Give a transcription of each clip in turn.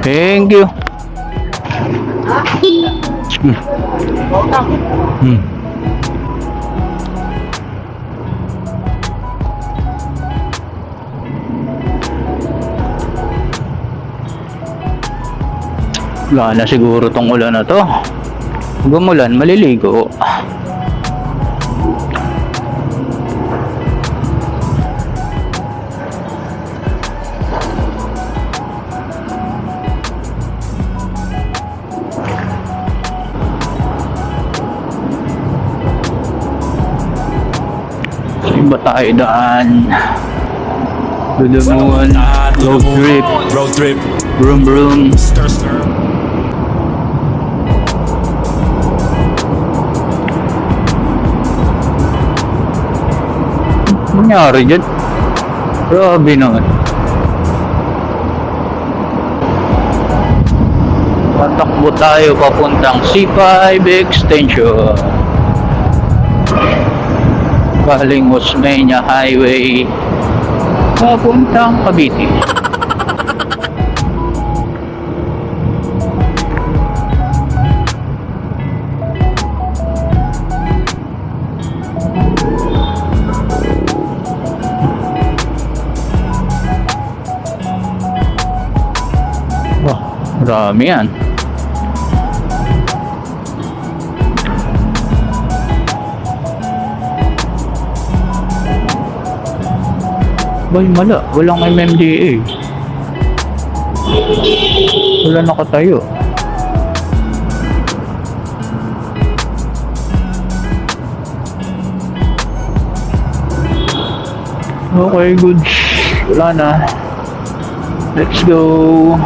Thank you. Wala na siguro tong ulan na to. Pag umulan, maliligo. Saan ba tayo daan? Lulungan. Road trip. Road trip. Vroom vroom. Stir stir. Nangyari dyan? Grabe naman. Patakbo tayo papuntang C5 Extension. Galing Osmeña Highway papuntang Cavite. Wah, marami yan. Bay, mala. Walang MMDA. Wala nakatayo. Okay, good. Wala na. Let's go.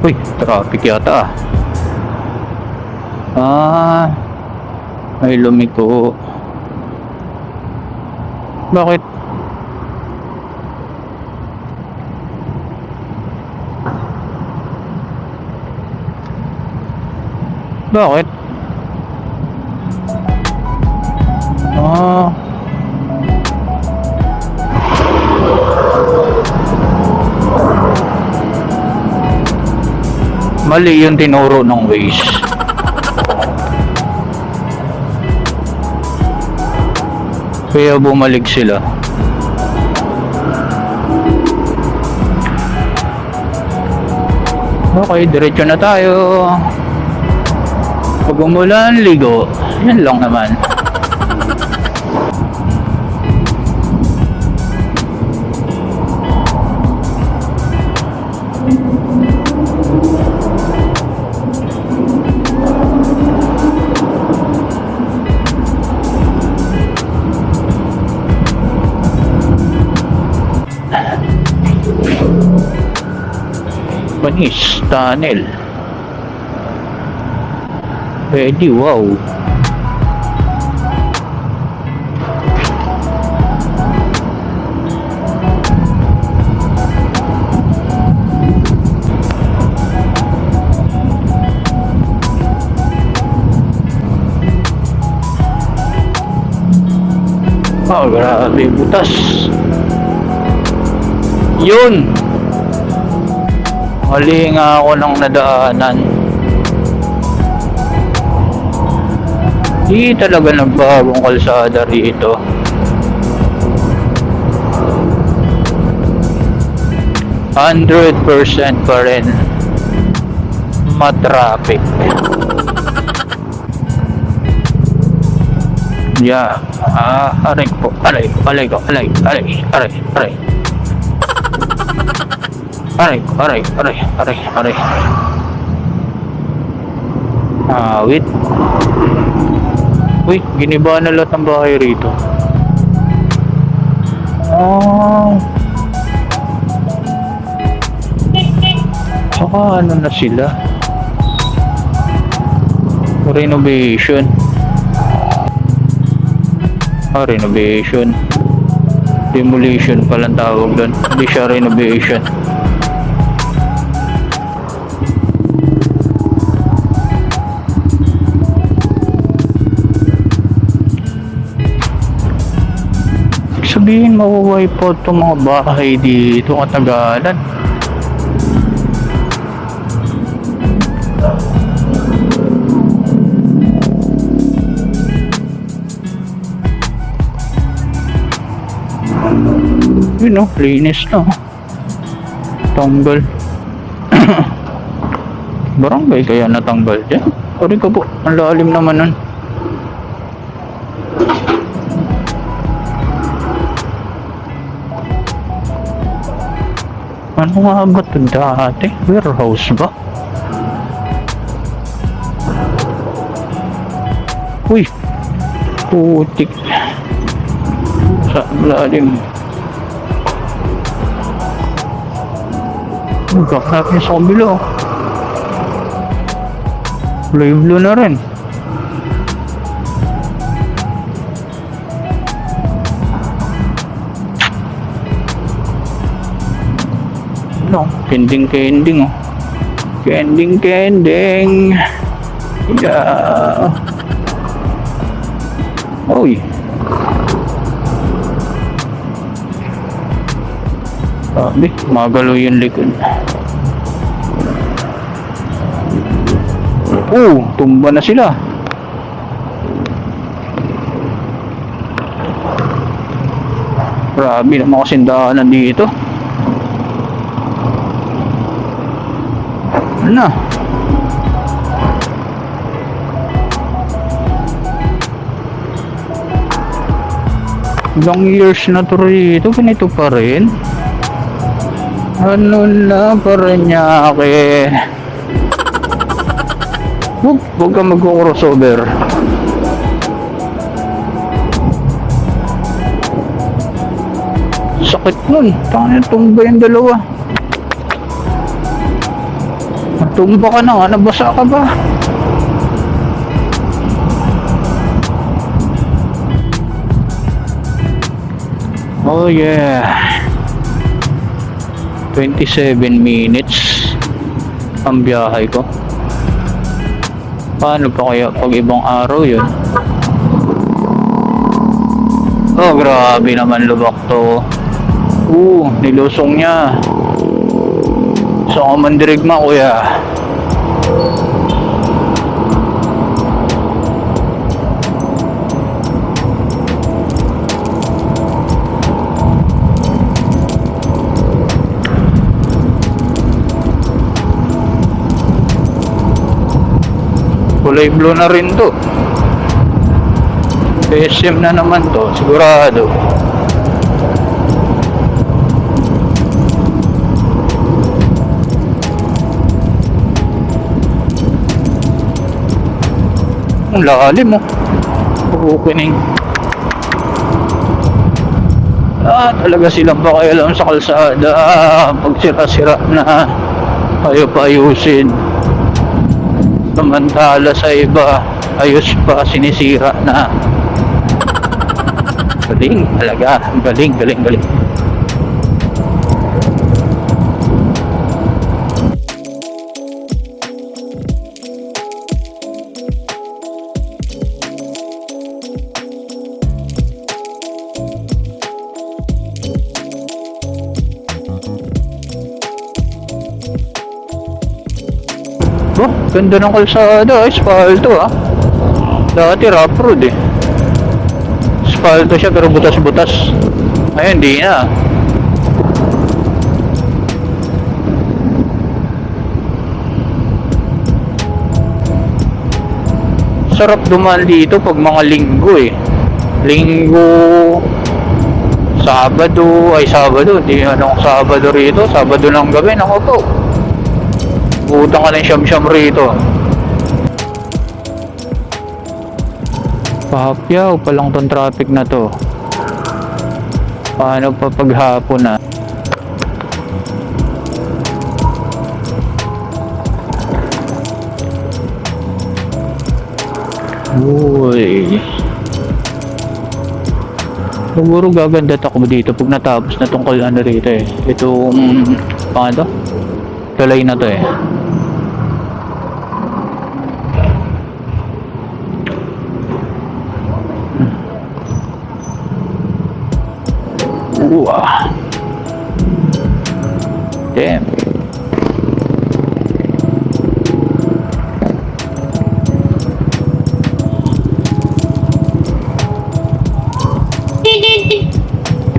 Uy, traffic yata may lumiko. Bakit? Bakit? Mali yung tinuro ng Waze. Kaya bumalik sila. Okay, diretso na tayo. Pag umulan, ligo. Yan lang naman. Panis Tunnel. Pwede, wow. Oh, grabe, butas. Yun. Mali nga ako ng nadaanan. Di talaga nagbagong kalsada rito. %100% pa rin matraffic. Yeah. Aray ko. Aray ko. Aray ko. Aray. Aray. Aray. Aray. Aray ko. Aray. Aray. Aray. Aray. Wait. Uy, giniba na lahat ng bahay rito. Saka ano na sila? Renovation. Renovation. Demolition palang tawag doon. Hindi siya renovation. sabihin mawiwipe out itong mga bahay dito katagalan. Yun o, linis na. Tanggal. Barangay kaya natanggal dyan. Sorry ka po, ang lalim naman nun. Ano nga ba ito dati? Warehouse ba? Uy! Putik. Sa lalim. Magkakap niya sa kabila. Kulay blue na rin. No, kending oh. Kending. Yeah. Uy. Sabi, magalo yung likod. Tumba na sila. Grabe naman kasing daanan dito. Ano na? Ilang years na to rito, ganito pa rin. Ano na Paranaque? Huwag ka mag-crossover. Sakit nun. Tangina, tumba yung dalawa. Tumba ka na nga, nabasa ka ba? Oh yeah. 27 minutes ang biyahe ko. Paano pa kaya pag ibang araw yun? Oh, grabe naman lubak to. Nilusong niya. So, mandirigma kuya. Kulay blue na rin to. SM na naman to, sigurado. Ang lalim oh. Opening. Talaga silang pakialam sa kalsada. Pag sira-sira na, ayaw pa ayusin. Samantala sa iba, ayos pa, sinisira na. Galing talaga. Galing. Ganda ng kalsada, espalto ah. Dati rough road eh. Espalto siya pero butas-butas. Ayun, hindi na. Sarap dumaan dito pag mga linggo eh. Linggo, Sabado, hindi anong Sabado rito. Sabado ng gabi, naku po. Utang ka ng siyam-siyam rito. Pahapyaw pa lang tong traffic na to. Paano pa paghapon na? Uy. Siguro gaganda takbo dito pag natapos na tong ano rito eh. Itong paano to? Tulay na to eh. Damn.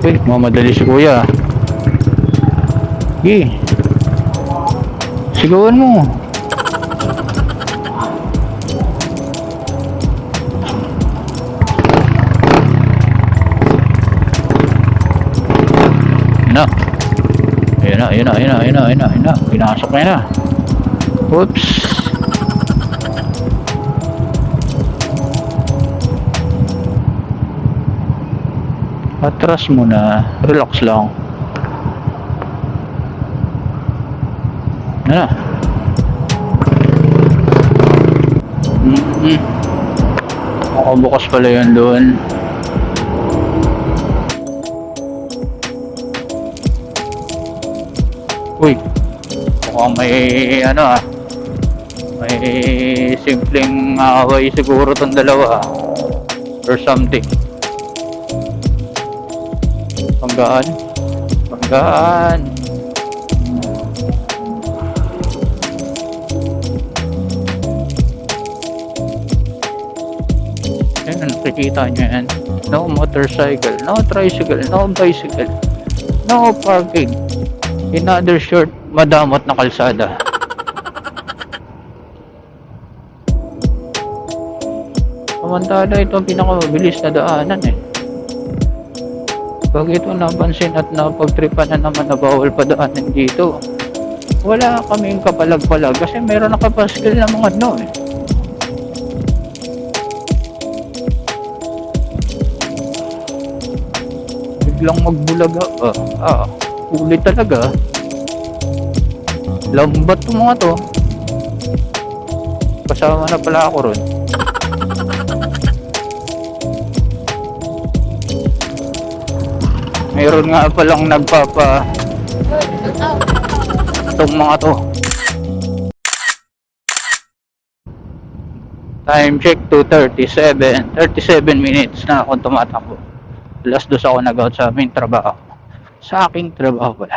Uy, mamadali si kuya. Sige. Sigawan mo. Na. Ayun na. Pinasok na na. Oops. Atras muna. Relax lang. Na. Bukas pala yun doon. Uy, mukhang may may simpleng away siguro tong dalawa or something. Panggaan. Ayun, nakikita nyo yan. No motorcycle, no tricycle, no bicycle, no parking in other short, madamot na kalsada. Samantala ito ang pinakamabilis na daanan eh. Pag ito napansin at napagtripan na naman na bawal pa daanan dito, wala kaming kapalag-palag kasi meron nakapaskil na mga eh. Biglang magbulaga. Ulit talaga. Lambat to mga to. Kasama na pala ako ron. Mayroon nga palang nagpapa itong mga to. Time check 2:37 minutes na akong tumatakbo. Alas 2 ako nag-out sa aming trabaho. Sa aking trabaho pala.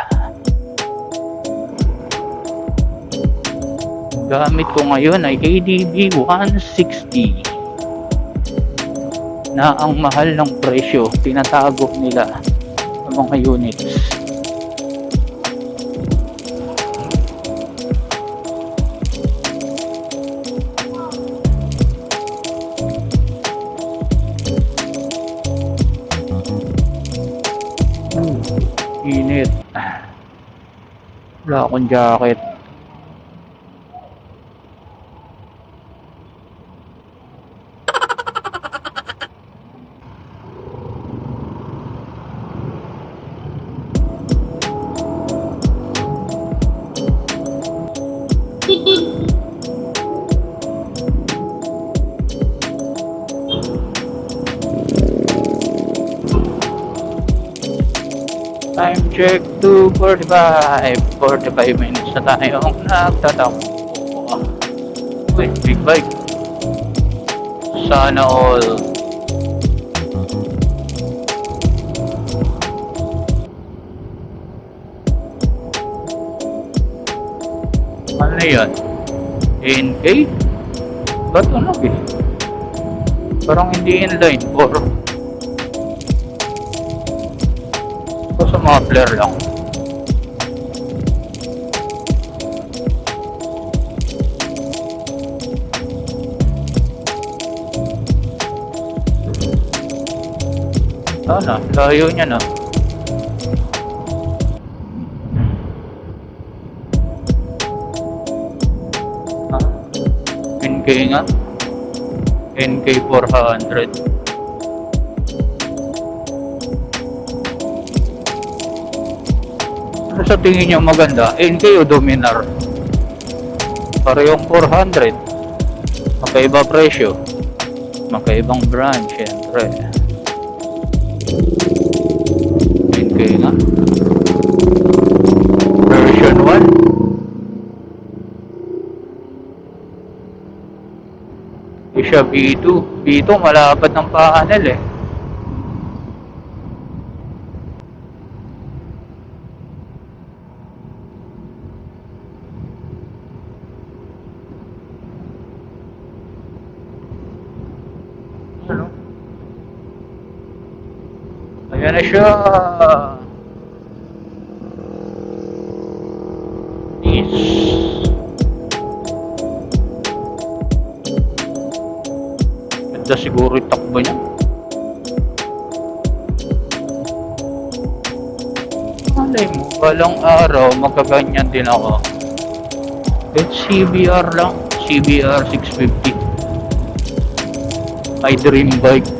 Gamit ko ngayon ay ADB 160 na ang mahal ng presyo tinatago nila ng mga units. Init. Wala akong jacket. Time check 2:45 minutes na tayong nagtatakbo. Uy, big bike. Sana all. Ano na yan? NK? Ba't ano eh? Parang hindi inline or sa mga flare lang. Sana, layo niya na. NK nga. NK 400. Sa tingin nyo maganda, NK o Dominar? Parehong 400. Magkaiba presyo. Magkaibang brand, syempre. NK nga. Version 1. Siya B2. B2 malapad ng panel eh. Yan na siya. Is. Ganda siguro yung takbo niya. Malay mo, balang araw magkaganyan din ako. Kahit CBR lang, CBR 650. My dream bike.